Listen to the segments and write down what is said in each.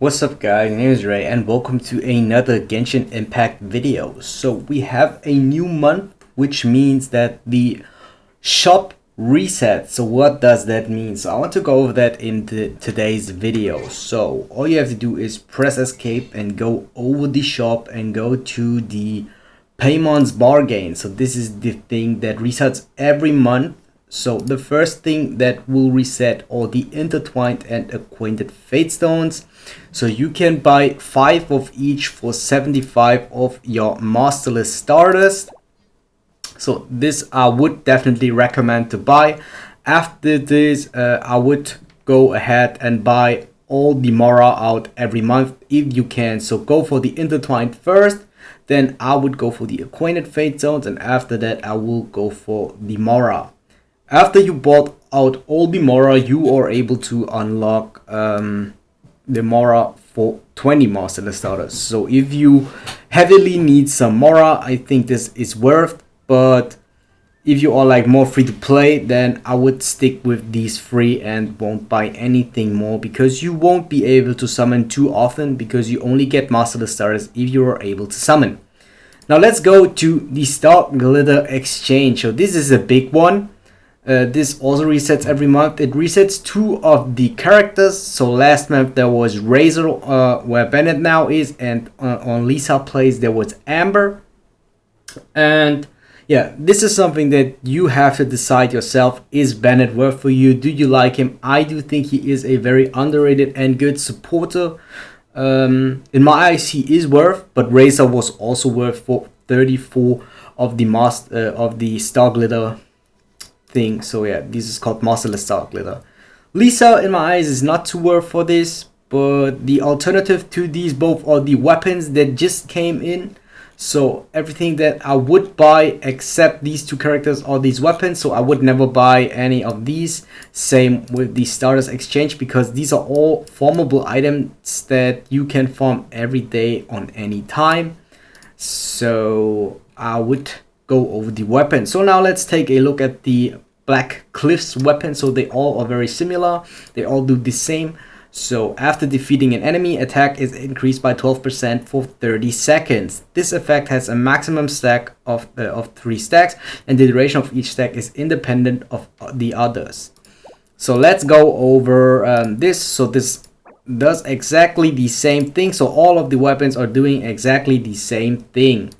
What's up guys, my name is Ray and welcome to another Genshin Impact video. So we have a new month, which means that the shop resets. So what does that mean? So I want to go over that in today's video. So all you have to do is press escape and go over the shop and go to the Paymon's bargain. So this is the thing that resets every month. So the first thing that will reset are the intertwined and acquainted fate stones. So you can buy 5 of each for 75 of your masterless stardust. So this I would definitely recommend to buy. After this I would go ahead and buy all the Mora out every month if you can. So go for the intertwined first, then I would go for the acquainted fate zones, and after that I will go for the Mora. After you bought out all the Mora, you are able to unlock the Mora for 20 masterless starters. So if you heavily need some Mora, I think this is worth. But if you are like more free to play, then I would stick with these free and won't buy anything more, because you won't be able to summon too often, because you only get masterless starters if you are able to summon. Now let's go to the Starglitter exchange. So this is a big one. This also resets every month. It resets 2 of the characters. So last month there was Razor, where Bennett now is, and on Lisa plays there was Amber. And yeah, this is something that you have to decide yourself. Is Bennett worth for you? Do you like him? I do think he is a very underrated and good supporter. In my eyes he is worth, but Razor was also worth for 34 of the Starglitter thing. So yeah, this is called Masterless Starglitter. Lisa in my eyes is not too worth for this, but the alternative to these both are the weapons that just came in. So everything that I would buy except these 2 characters are these weapons. So I would never buy any of these. Same with the Stardust Exchange, because these are all farmable items that you can farm every day on any time. So I would go over the weapon. So now let's take a look at the Black Cliffs weapon. So they all are very similar. They all do the same. So after defeating an enemy, attack is increased by 12% for 30 seconds. This effect has a maximum stack of 3 stacks, and the duration of each stack is independent of the others. So let's go over this. So this does exactly the same thing. So all of the weapons are doing exactly the same thing.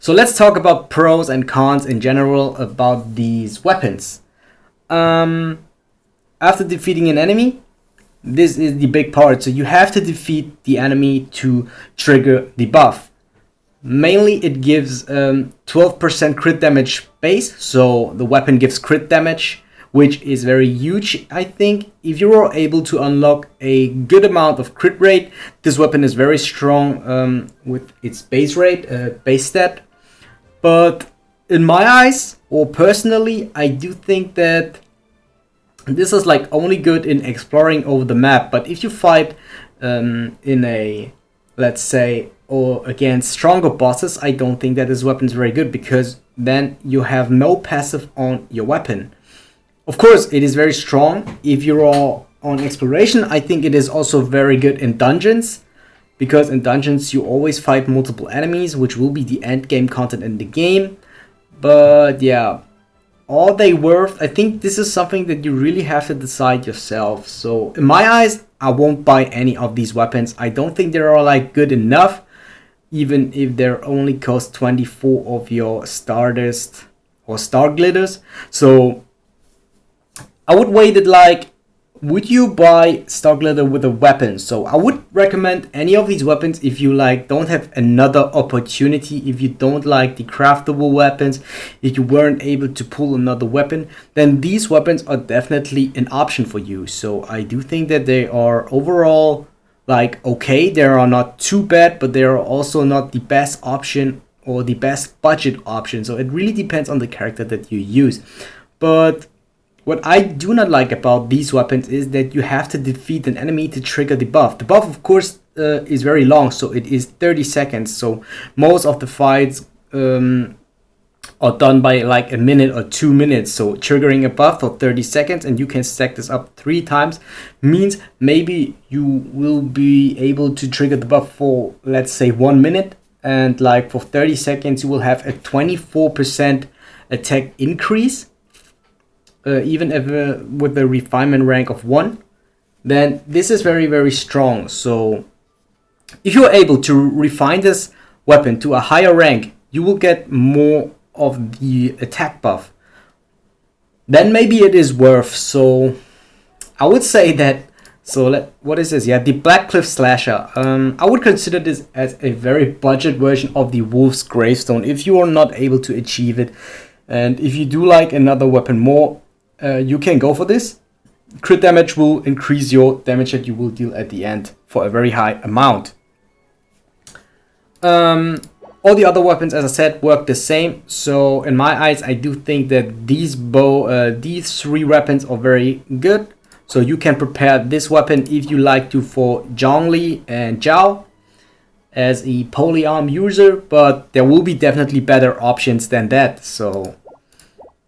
So let's talk about pros and cons in general about these weapons. After defeating an enemy, this is the big part. So you have to defeat the enemy to trigger the buff. Mainly it gives 12% crit damage base. So the weapon gives crit damage, which is very huge. I think if you are able to unlock a good amount of crit rate, this weapon is very strong with its base rate, base stat. But in my eyes, or personally, I do think that this is like only good in exploring over the map. But if you fight in a, let's say, or against stronger bosses, I don't think that this weapon is very good, because then you have no passive on your weapon. Of course, it is very strong if you're all on exploration. I think it is also very good in dungeons, because in dungeons you always fight multiple enemies, which will be the end game content in the game. But yeah, are they worth? I think this is something that you really have to decide yourself. So in my eyes, I won't buy any of these weapons. I don't think they are like good enough, even if they're only cost 24 of your Stardust or Starglitters. So I would wait it like, would you buy Starglitter with a weapon? So I would recommend any of these weapons if you like don't have another opportunity, if you don't like the craftable weapons, if you weren't able to pull another weapon, then these weapons are definitely an option for you. So I do think that they are overall like okay. They are not too bad, but they are also not the best option or the best budget option. So it really depends on the character that you use. But what I do not like about these weapons is that you have to defeat an enemy to trigger the buff. The buff, of course, is very long, so it is 30 seconds. So most of the fights or done by like a minute or 2 minutes. So triggering a buff for 30 seconds, and you can stack this up 3 times, means maybe you will be able to trigger the buff for, let's say, 1 minute, and like for 30 seconds you will have a 24% attack increase, even if with the refinement rank of 1. Then this is very, very strong. So if you're able to refine this weapon to a higher rank, you will get more of the attack buff. Then maybe it is worth. So I would say that, so what is this? Yeah, the Black Cliff Slasher. I would consider this as a very budget version of the Wolf's Gravestone if you are not able to achieve it. And if you do like another weapon more, you can go for this. Crit damage will increase your damage that you will deal at the end for a very high amount. All the other weapons, as I said, work the same. So in my eyes, I do think that these 3 weapons are very good. So you can prepare this weapon if you like to for Zhongli and Zhao as a polyarm user, but there will be definitely better options than that. So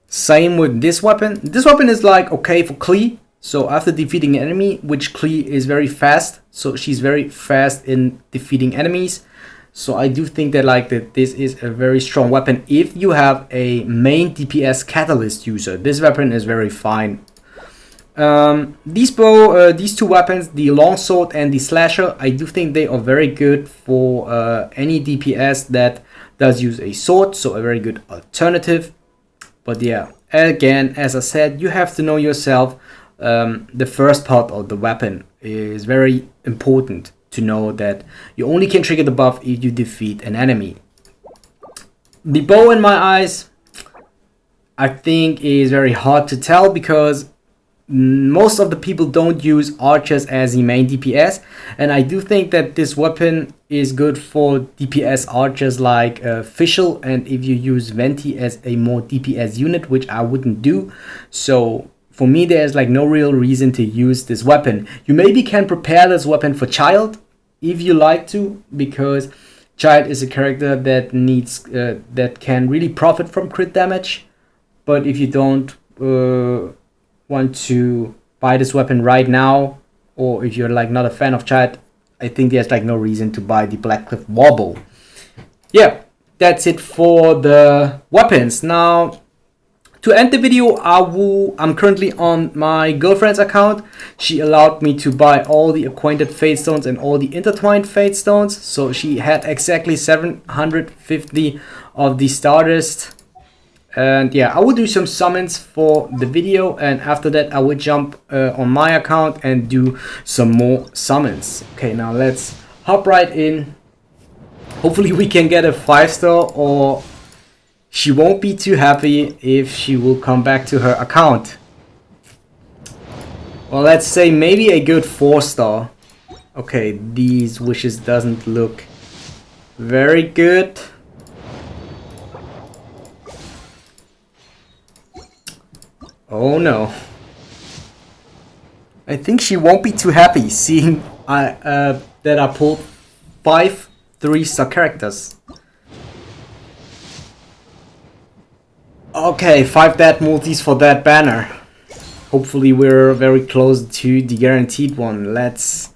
same with this weapon. This weapon is like okay for Klee. So after defeating an enemy, which Klee is very fast, so she's very fast in defeating enemies. So I do think that this is a very strong weapon if you have a main DPS catalyst user. This weapon is very fine. These 2 weapons, the longsword and the slasher, I do think they are very good for any DPS that does use a sword. So a very good alternative. But yeah, again, as I said, you have to know yourself. The first part of the weapon is very important to know that you only can trigger the buff if you defeat an enemy. The bow, in my eyes, I think is very hard to tell because most of the people don't use archers as the main DPS, and I do think that this weapon is good for DPS archers like Fischl, and if you use Venti as a more DPS unit, which I wouldn't do. So for me, there's like no real reason to use this weapon. You maybe can prepare this weapon for Child if you like to, because Child is a character that needs that can really profit from crit damage. But if you don't want to buy this weapon right now, or if you're like not a fan of Child, I think there's like no reason to buy the Blackcliff Warbow. Yeah, that's it for the weapons. Now, to end the video, I'm currently on my girlfriend's account. She allowed me to buy all the acquainted fate stones and all the intertwined fate stones. So she had exactly 750 of the Stardust. And yeah, I will do some summons for the video, and after that I will jump on my account and do some more summons. Okay, now let's hop right in. Hopefully we can get a 5-star, or she won't be too happy if she will come back to her account. Well, let's say maybe a good 4-star. Okay, these wishes doesn't look very good. Oh no. I think she won't be too happy seeing that I pulled 5 3-star characters. Okay, 5 dead multis for that banner. Hopefully we're very close to the guaranteed one. Let's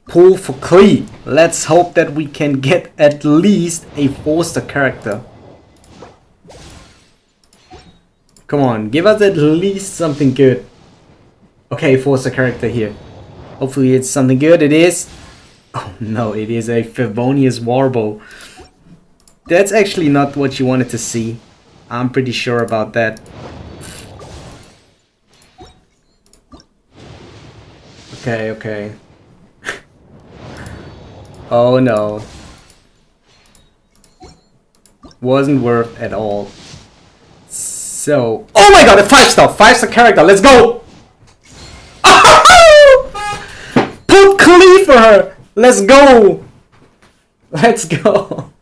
pull for Klee. Let's hope that we can get at least a 4-star character. Come on, give us at least something good. Okay, 4-star character here. Hopefully it's something good. It is. Oh no, it is a Favonius Warbow. That's actually not what you wanted to see. I'm pretty sure about that. Okay, okay. Oh no. Wasn't worth at all. So, oh my god, a 5-star! 5-star character, let's go! Put Klee for her! Let's go! Let's go!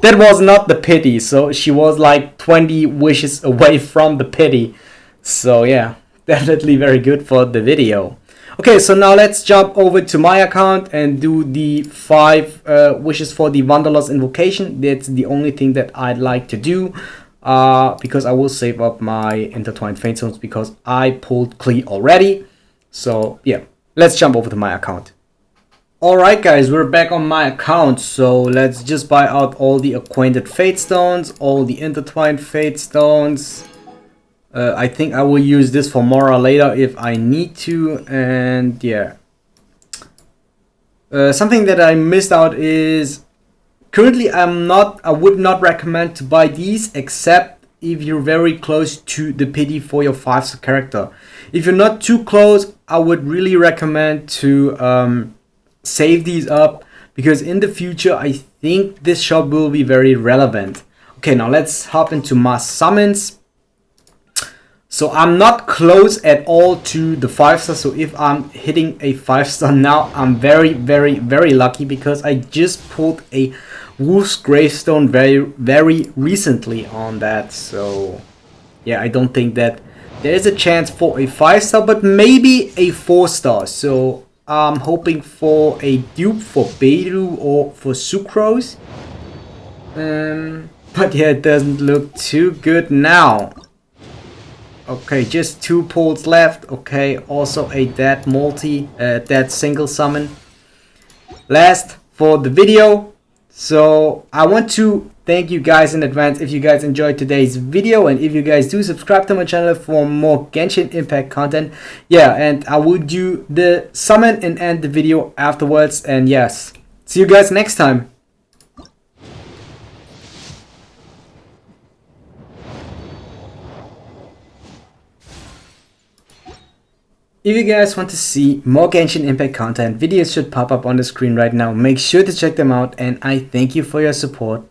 That was not the pity, so she was like 20 wishes away from the pity. So yeah, definitely very good for the video. Okay, so now let's jump over to my account and do the 5 wishes for the Wanderlust invocation. That's the only thing that I'd like to do. because I will save up my intertwined fate zones because I pulled Klee already. So yeah, let's jump over to my account. Alright guys, we're back on my account, so let's just buy out all the acquainted fate stones, all the intertwined fate stones. I think I will use this for Mora later if I need to, and yeah. Something that I missed out is currently I would not recommend to buy these except if you're very close to the pity for your 5-star character. If you're not too close, I would really recommend to save these up, because in the future I think this shop will be very relevant. Okay, now let's hop into my summons. So I'm not close at all to the 5-star, so if I'm hitting a 5-star now, I'm very lucky, because I just pulled a Wolf's Gravestone very recently on that. So yeah, I don't think that there's a chance for a 5-star, but maybe a 4-star. So I'm hoping for a dupe for Beidou or for Sucrose. But yeah, it doesn't look too good now. Okay, just 2 pulls left. Okay, also a dead multi, dead single summon. Last for the video. So I want to thank you guys in advance if you guys enjoyed today's video, and if you guys do subscribe to my channel for more Genshin Impact content. Yeah, and I will do the summon and end the video afterwards. And yes, see you guys next time. If you guys want to see more Genshin Impact content, videos should pop up on the screen right now. Make sure to check them out, and I thank you for your support.